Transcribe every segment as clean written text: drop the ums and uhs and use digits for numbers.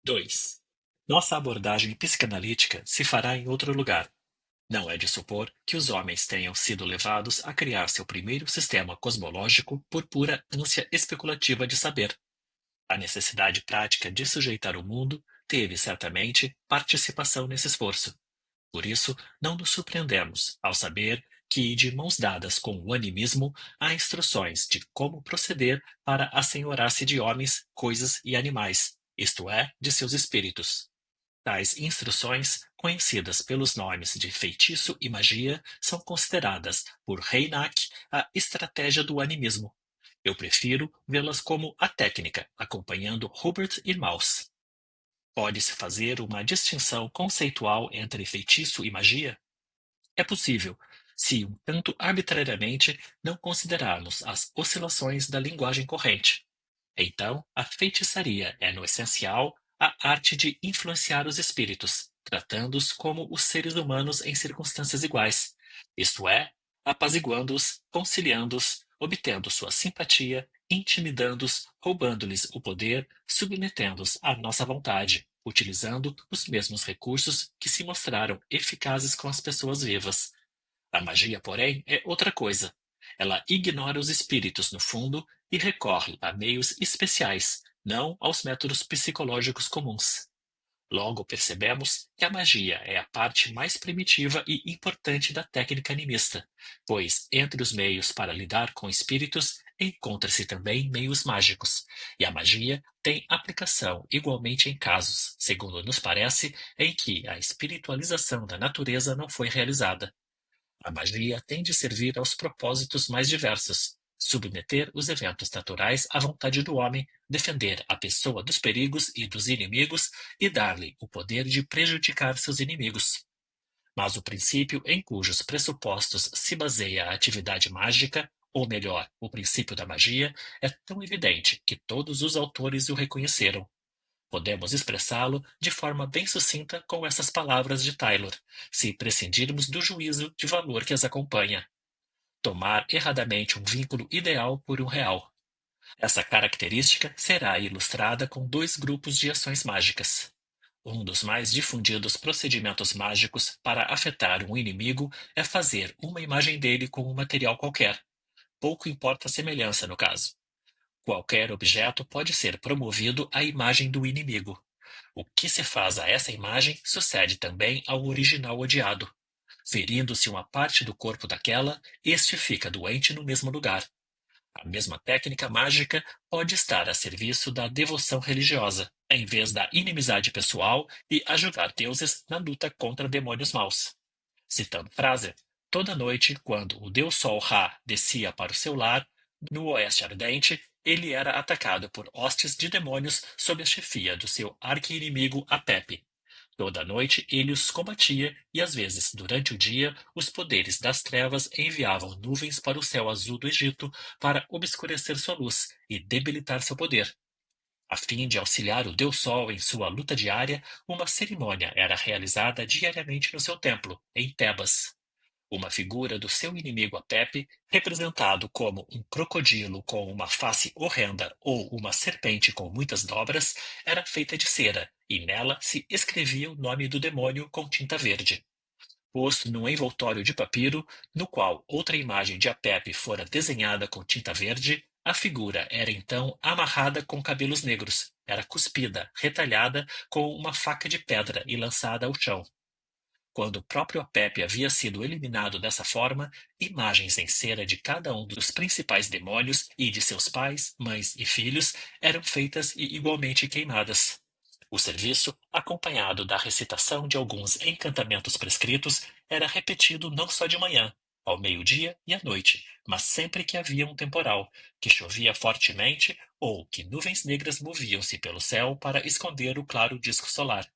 2. Nossa abordagem psicanalítica se fará em outro lugar. Não é de supor que os homens tenham sido levados a criar seu primeiro sistema cosmológico por pura ânsia especulativa de saber. A necessidade prática de sujeitar o mundo teve, certamente, participação nesse esforço. Por isso, não nos surpreendemos ao saber que, de mãos dadas com o animismo, há instruções de como proceder para assenhorar-se de homens, coisas e animais, isto é, de seus espíritos. Tais instruções, conhecidas pelos nomes de feitiço e magia, são consideradas, por Reinach, a estratégia do animismo. Eu prefiro vê-las como a técnica, acompanhando Hubert e Maus. Pode-se fazer uma distinção conceitual entre feitiço e magia? É possível, se um tanto arbitrariamente não considerarmos as oscilações da linguagem corrente. Então, a feitiçaria é, no essencial, a arte de influenciar os espíritos, tratando-os como os seres humanos em circunstâncias iguais, isto é, apaziguando-os, conciliando-os, obtendo sua simpatia, intimidando-os, roubando-lhes o poder, submetendo-os à nossa vontade, utilizando os mesmos recursos que se mostraram eficazes com as pessoas vivas. A magia, porém, é outra coisa. Ela ignora os espíritos no fundo e recorre a meios especiais, não aos métodos psicológicos comuns. Logo percebemos que a magia é a parte mais primitiva e importante da técnica animista, pois entre os meios para lidar com espíritos encontra-se também meios mágicos, e a magia tem aplicação igualmente em casos, segundo nos parece, em que a espiritualização da natureza não foi realizada. A magia tem de servir aos propósitos mais diversos, submeter os eventos naturais à vontade do homem, defender a pessoa dos perigos e dos inimigos e dar-lhe o poder de prejudicar seus inimigos. Mas o princípio em cujos pressupostos se baseia a atividade mágica, ou melhor, o princípio da magia, é tão evidente que todos os autores o reconheceram. Podemos expressá-lo de forma bem sucinta com essas palavras de Taylor, se prescindirmos do juízo de valor que as acompanha: tomar erradamente um vínculo ideal por um real. Essa característica será ilustrada com dois grupos de ações mágicas. Um dos mais difundidos procedimentos mágicos para afetar um inimigo é fazer uma imagem dele com um material qualquer. Pouco importa a semelhança no caso. Qualquer objeto pode ser promovido à imagem do inimigo. O que se faz a essa imagem sucede também ao original odiado. Ferindo-se uma parte do corpo daquela, este fica doente no mesmo lugar. A mesma técnica mágica pode estar a serviço da devoção religiosa, em vez da inimizade pessoal e ajudar deuses na luta contra demônios maus. Citando Fraser, toda noite, quando o deus Sol Ra descia para o seu lar, no Oeste Ardente, ele era atacado por hostes de demônios sob a chefia do seu arqui-inimigo Apep. Toda noite ele os combatia e, às vezes, durante o dia, os poderes das trevas enviavam nuvens para o céu azul do Egito para obscurecer sua luz e debilitar seu poder. A fim de auxiliar o Deus Sol em sua luta diária, uma cerimônia era realizada diariamente no seu templo, em Tebas. Uma figura do seu inimigo Apep, representado como um crocodilo com uma face horrenda ou uma serpente com muitas dobras, era feita de cera, e nela se escrevia o nome do demônio com tinta verde. Posto num envoltório de papiro, no qual outra imagem de Apep fora desenhada com tinta verde, a figura era então amarrada com cabelos negros, era cuspida, retalhada com uma faca de pedra e lançada ao chão. Quando o próprio Apep havia sido eliminado dessa forma, imagens em cera de cada um dos principais demônios e de seus pais, mães e filhos eram feitas e igualmente queimadas. O serviço, acompanhado da recitação de alguns encantamentos prescritos, era repetido não só de manhã, ao meio-dia e à noite, mas sempre que havia um temporal, que chovia fortemente ou que nuvens negras moviam-se pelo céu para esconder o claro disco solar.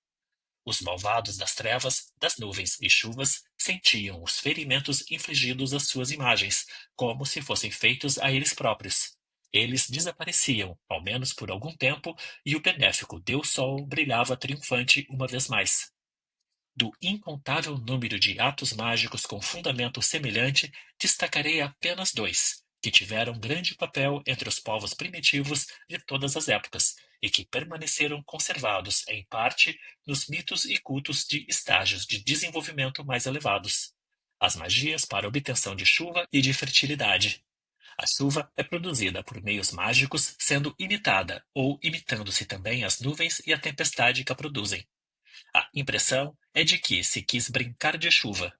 Os malvados das trevas, das nuvens e chuvas sentiam os ferimentos infligidos às suas imagens, como se fossem feitos a eles próprios. Eles desapareciam, ao menos por algum tempo, e o benéfico Deus Sol brilhava triunfante uma vez mais. Do incontável número de atos mágicos com fundamento semelhante, destacarei apenas dois, que tiveram grande papel entre os povos primitivos de todas as épocas e que permaneceram conservados, em parte, nos mitos e cultos de estágios de desenvolvimento mais elevados. As magias para obtenção de chuva e de fertilidade. A chuva é produzida por meios mágicos, sendo imitada ou imitando-se também as nuvens e a tempestade que a produzem. A impressão é de que se quis brincar de chuva.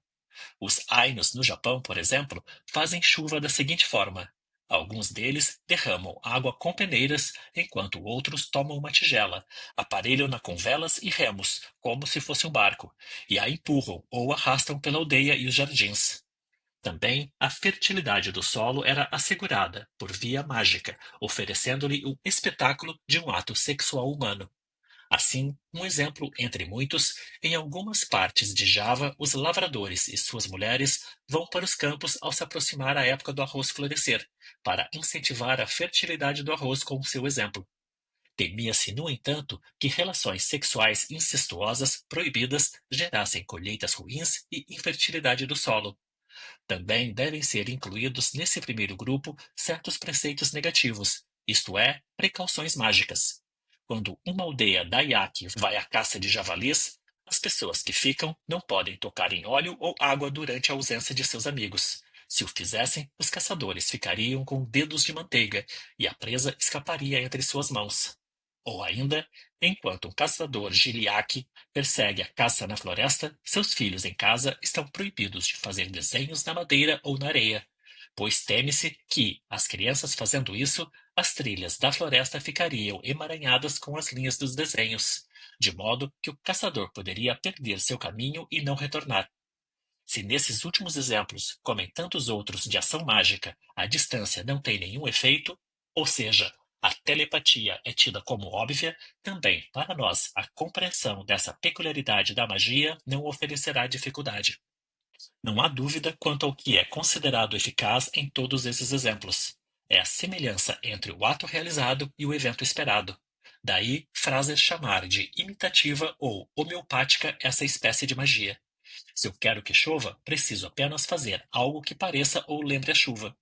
Os Ainos no Japão, por exemplo, fazem chuva da seguinte forma: alguns deles derramam água com peneiras, enquanto outros tomam uma tigela, aparelham-na com velas e remos, como se fosse um barco, e a empurram ou arrastam pela aldeia e os jardins. Também a fertilidade do solo era assegurada por via mágica, oferecendo-lhe um espetáculo de um ato sexual humano. Assim, um exemplo entre muitos, em algumas partes de Java, os lavradores e suas mulheres vão para os campos ao se aproximar a época do arroz florescer, para incentivar a fertilidade do arroz com o seu exemplo. Temia-se, no entanto, que relações sexuais incestuosas proibidas gerassem colheitas ruins e infertilidade do solo. Também devem ser incluídos nesse primeiro grupo certos preceitos negativos, isto é, precauções mágicas. Quando uma aldeia da Yaqui vai à caça de javalis, as pessoas que ficam não podem tocar em óleo ou água durante a ausência de seus amigos. Se o fizessem, os caçadores ficariam com dedos de manteiga e a presa escaparia entre suas mãos. Ou ainda, enquanto um caçador giliaque persegue a caça na floresta, seus filhos em casa estão proibidos de fazer desenhos na madeira ou na areia, pois teme-se que, as crianças fazendo isso, as trilhas da floresta ficariam emaranhadas com as linhas dos desenhos, de modo que o caçador poderia perder seu caminho e não retornar. Se nesses últimos exemplos, como em tantos outros de ação mágica, a distância não tem nenhum efeito, ou seja, a telepatia é tida como óbvia, também para nós a compreensão dessa peculiaridade da magia não oferecerá dificuldade. Não há dúvida quanto ao que é considerado eficaz em todos esses exemplos. É a semelhança entre o ato realizado e o evento esperado. Daí Fraser chamar de imitativa ou homeopática essa espécie de magia. Se eu quero que chova, preciso apenas fazer algo que pareça ou lembre a chuva.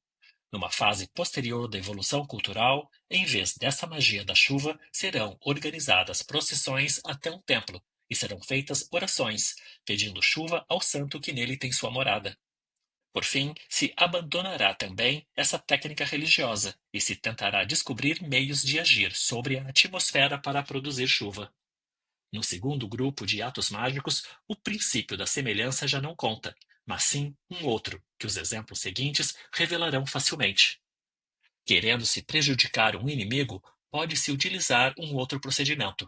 Numa fase posterior da evolução cultural, em vez dessa magia da chuva, serão organizadas procissões até um templo e serão feitas orações, pedindo chuva ao santo que nele tem sua morada. Por fim, se abandonará também essa técnica religiosa e se tentará descobrir meios de agir sobre a atmosfera para produzir chuva. No segundo grupo de atos mágicos, o princípio da semelhança já não conta, mas sim um outro, que os exemplos seguintes revelarão facilmente. Querendo-se prejudicar um inimigo, pode-se utilizar um outro procedimento.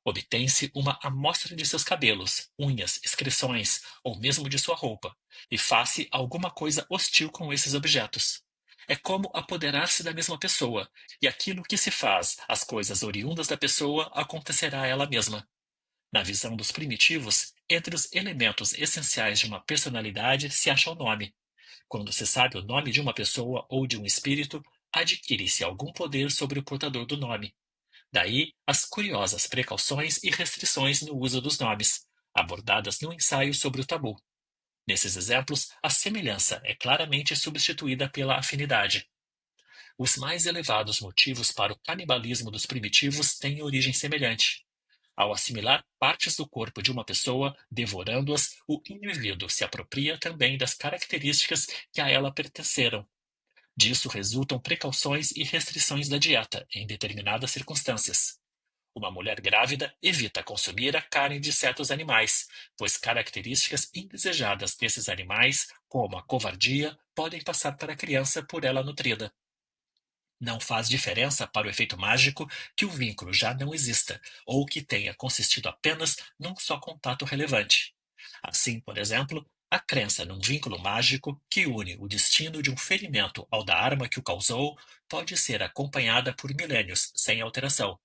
Obtém-se uma amostra de seus cabelos, unhas, excreções ou mesmo de sua roupa, e faz-se alguma coisa hostil com esses objetos. É como apoderar-se da mesma pessoa, e aquilo que se faz, as coisas oriundas da pessoa, acontecerá a ela mesma. Na visão dos primitivos, entre os elementos essenciais de uma personalidade se acha o nome. Quando se sabe o nome de uma pessoa ou de um espírito, adquire-se algum poder sobre o portador do nome. Daí as curiosas precauções e restrições no uso dos nomes, abordadas no ensaio sobre o tabu. Nesses exemplos, a semelhança é claramente substituída pela afinidade. Os mais elevados motivos para o canibalismo dos primitivos têm origem semelhante. Ao assimilar partes do corpo de uma pessoa, devorando-as, o indivíduo se apropria também das características que a ela pertenceram. Disso resultam precauções e restrições da dieta, em determinadas circunstâncias. Uma mulher grávida evita consumir a carne de certos animais, pois características indesejadas desses animais, como a covardia, podem passar para a criança por ela nutrida. Não faz diferença para o efeito mágico que o vínculo já não exista, ou que tenha consistido apenas num só contato relevante. Assim, por exemplo, a crença num vínculo mágico que une o destino de um ferimento ao da arma que o causou pode ser acompanhada por milênios, sem alteração.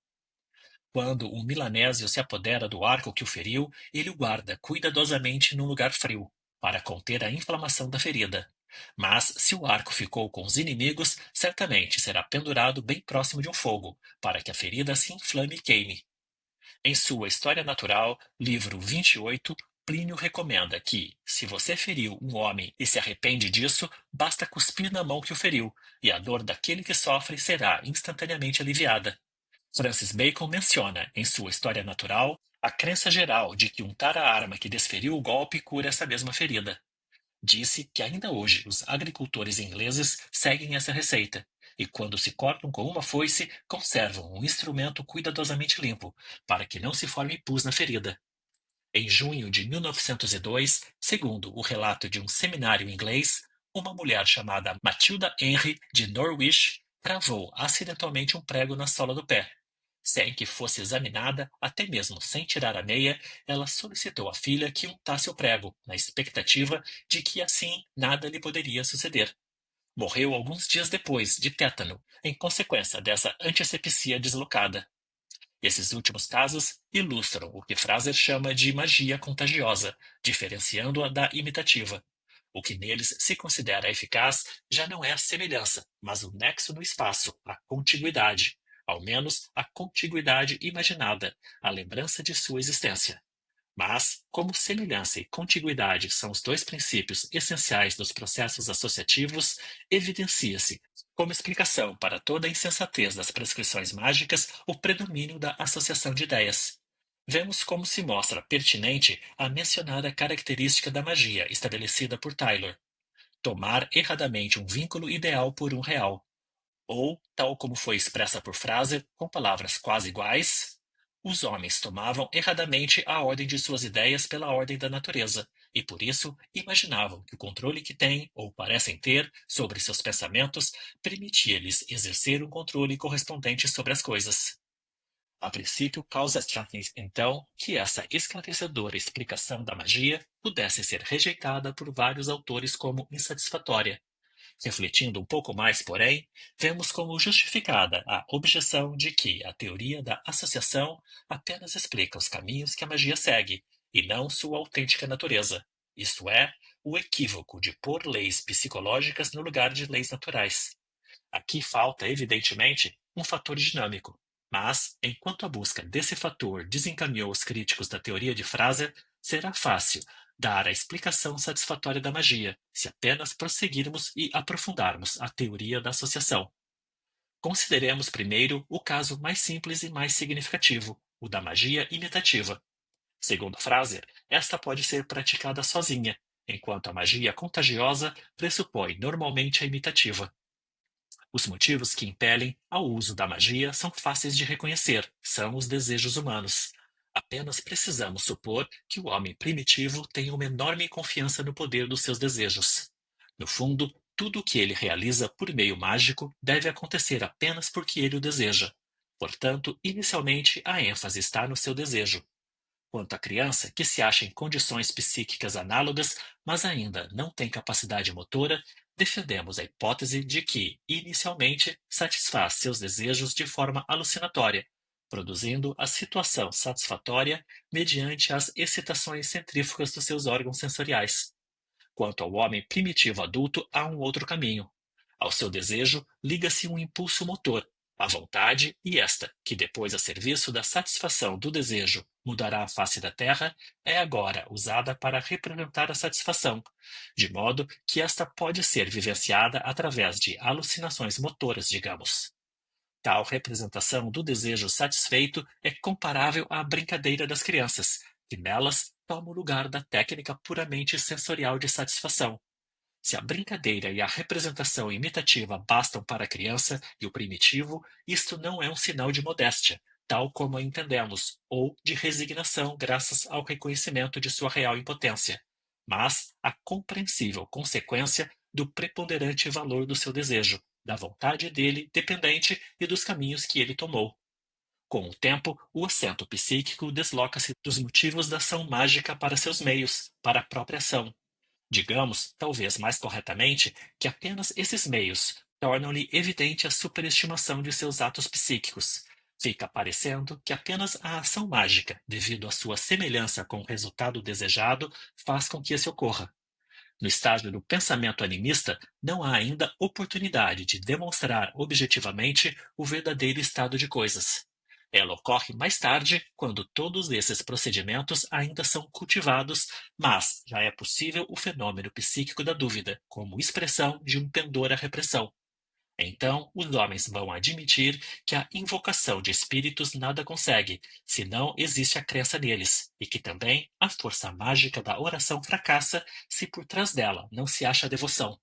Quando um milanésio se apodera do arco que o feriu, ele o guarda cuidadosamente num lugar frio, para conter a inflamação da ferida. Mas, se o arco ficou com os inimigos, certamente será pendurado bem próximo de um fogo, para que a ferida se inflame e queime. Em sua História Natural, livro 28, Plínio recomenda que, se você feriu um homem e se arrepende disso, basta cuspir na mão que o feriu, e a dor daquele que sofre será instantaneamente aliviada. Francis Bacon menciona, em sua História Natural, a crença geral de que untar a arma que desferiu o golpe cura essa mesma ferida. Disse que ainda hoje os agricultores ingleses seguem essa receita, e quando se cortam com uma foice, conservam um instrumento cuidadosamente limpo, para que não se forme pus na ferida. Em junho de 1902, segundo o relato de um seminário inglês, uma mulher chamada Matilda Henry de Norwich cravou acidentalmente um prego na sola do pé. Sem que fosse examinada, até mesmo sem tirar a meia, ela solicitou à filha que untasse o prego, na expectativa de que assim nada lhe poderia suceder. Morreu alguns dias depois, de tétano, em consequência dessa antisepsia deslocada. Esses últimos casos ilustram o que Fraser chama de magia contagiosa, diferenciando-a da imitativa. O que neles se considera eficaz já não é a semelhança, mas o nexo no espaço, a contiguidade, ao menos a contiguidade imaginada, a lembrança de sua existência. Mas, como semelhança e contiguidade são os dois princípios essenciais dos processos associativos, evidencia-se, como explicação para toda a insensatez das prescrições mágicas, o predomínio da associação de ideias. Vemos como se mostra pertinente a mencionada característica da magia estabelecida por Taylor: tomar erradamente um vínculo ideal por um real. Ou, tal como foi expressa por Fraser, com palavras quase iguais, os homens tomavam erradamente a ordem de suas ideias pela ordem da natureza, e por isso imaginavam que o controle que têm, ou parecem ter, sobre seus pensamentos permitia-lhes exercer um controle correspondente sobre as coisas. A princípio, causa estranheza, então, que essa esclarecedora explicação da magia pudesse ser rejeitada por vários autores como insatisfatória. Refletindo um pouco mais, porém, vemos como justificada a objeção de que a teoria da associação apenas explica os caminhos que a magia segue, e não sua autêntica natureza, isto é, o equívoco de pôr leis psicológicas no lugar de leis naturais. Aqui falta, evidentemente, um fator dinâmico. Mas, enquanto a busca desse fator desencaminhou os críticos da teoria de Fraser, será fácil dar a explicação satisfatória da magia, se apenas prosseguirmos e aprofundarmos a teoria da associação. Consideremos primeiro o caso mais simples e mais significativo, o da magia imitativa. Segundo Fraser, esta pode ser praticada sozinha, enquanto a magia contagiosa pressupõe normalmente a imitativa. Os motivos que impelem ao uso da magia são fáceis de reconhecer, são os desejos humanos. Apenas precisamos supor que o homem primitivo tem uma enorme confiança no poder dos seus desejos. No fundo, tudo o que ele realiza por meio mágico deve acontecer apenas porque ele o deseja. Portanto, inicialmente a ênfase está no seu desejo. Quanto à criança, que se acha em condições psíquicas análogas, mas ainda não tem capacidade motora, defendemos a hipótese de que, inicialmente, satisfaz seus desejos de forma alucinatória, produzindo a situação satisfatória mediante as excitações centrífugas dos seus órgãos sensoriais. Quanto ao homem primitivo adulto, há um outro caminho. Ao seu desejo liga-se um impulso motor, a vontade, e esta, que depois a serviço da satisfação do desejo mudará a face da terra, é agora usada para representar a satisfação, de modo que esta pode ser vivenciada através de alucinações motoras, digamos. Tal representação do desejo satisfeito é comparável à brincadeira das crianças, que nelas toma o lugar da técnica puramente sensorial de satisfação. Se a brincadeira e a representação imitativa bastam para a criança e o primitivo, isto não é um sinal de modéstia, tal como a entendemos, ou de resignação graças ao reconhecimento de sua real impotência, mas a compreensível consequência do preponderante valor do seu desejo, da vontade dele dependente e dos caminhos que ele tomou. Com o tempo, o acento psíquico desloca-se dos motivos da ação mágica para seus meios, para a própria ação. Digamos, talvez mais corretamente, que apenas esses meios tornam-lhe evidente a superestimação de seus atos psíquicos. Fica parecendo que apenas a ação mágica, devido à sua semelhança com o resultado desejado, faz com que esse ocorra. No estágio do pensamento animista, não há ainda oportunidade de demonstrar objetivamente o verdadeiro estado de coisas. Ela ocorre mais tarde, quando todos esses procedimentos ainda são cultivados, mas já é possível o fenômeno psíquico da dúvida, como expressão de um pendor à repressão. Então, os homens vão admitir que a invocação de espíritos nada consegue, se não existe a crença neles, e que também a força mágica da oração fracassa se por trás dela não se acha devoção.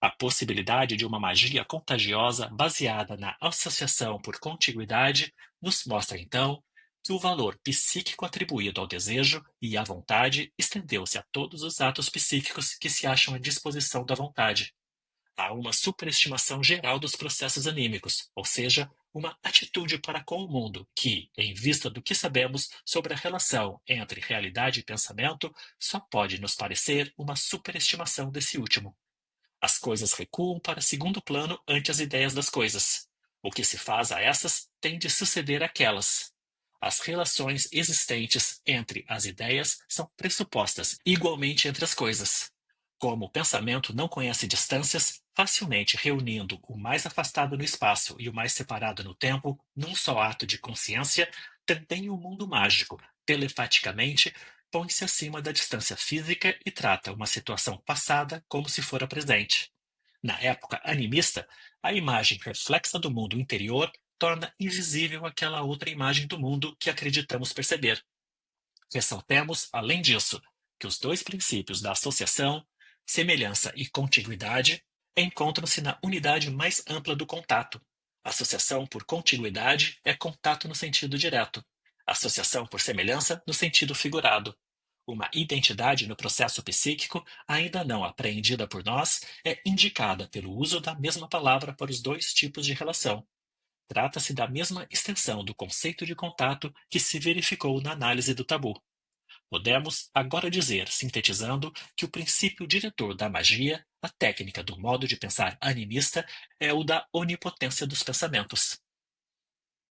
A possibilidade de uma magia contagiosa baseada na associação por contiguidade nos mostra, então, que o valor psíquico atribuído ao desejo e à vontade estendeu-se a todos os atos psíquicos que se acham à disposição da vontade. Há uma superestimação geral dos processos anímicos, ou seja, uma atitude para com o mundo que, em vista do que sabemos sobre a relação entre realidade e pensamento, só pode nos parecer uma superestimação desse último. As coisas recuam para segundo plano ante as ideias das coisas. O que se faz a essas tem de suceder àquelas. As relações existentes entre as ideias são pressupostas igualmente entre as coisas. Como o pensamento não conhece distâncias, facilmente reunindo o mais afastado no espaço e o mais separado no tempo num só ato de consciência, também o mundo mágico, telepaticamente, põe-se acima da distância física e trata uma situação passada como se fora presente. Na época animista, a imagem reflexa do mundo interior torna invisível aquela outra imagem do mundo que acreditamos perceber. Ressaltemos, além disso, que os dois princípios da associação, semelhança e contiguidade, encontram-se na unidade mais ampla do contato. Associação por contiguidade é contato no sentido direto, associação por semelhança no sentido figurado. Uma identidade no processo psíquico, ainda não apreendida por nós, é indicada pelo uso da mesma palavra para os dois tipos de relação. Trata-se da mesma extensão do conceito de contato que se verificou na análise do tabu. Podemos agora dizer, sintetizando, que o princípio diretor da magia, a técnica do modo de pensar animista, é o da onipotência dos pensamentos.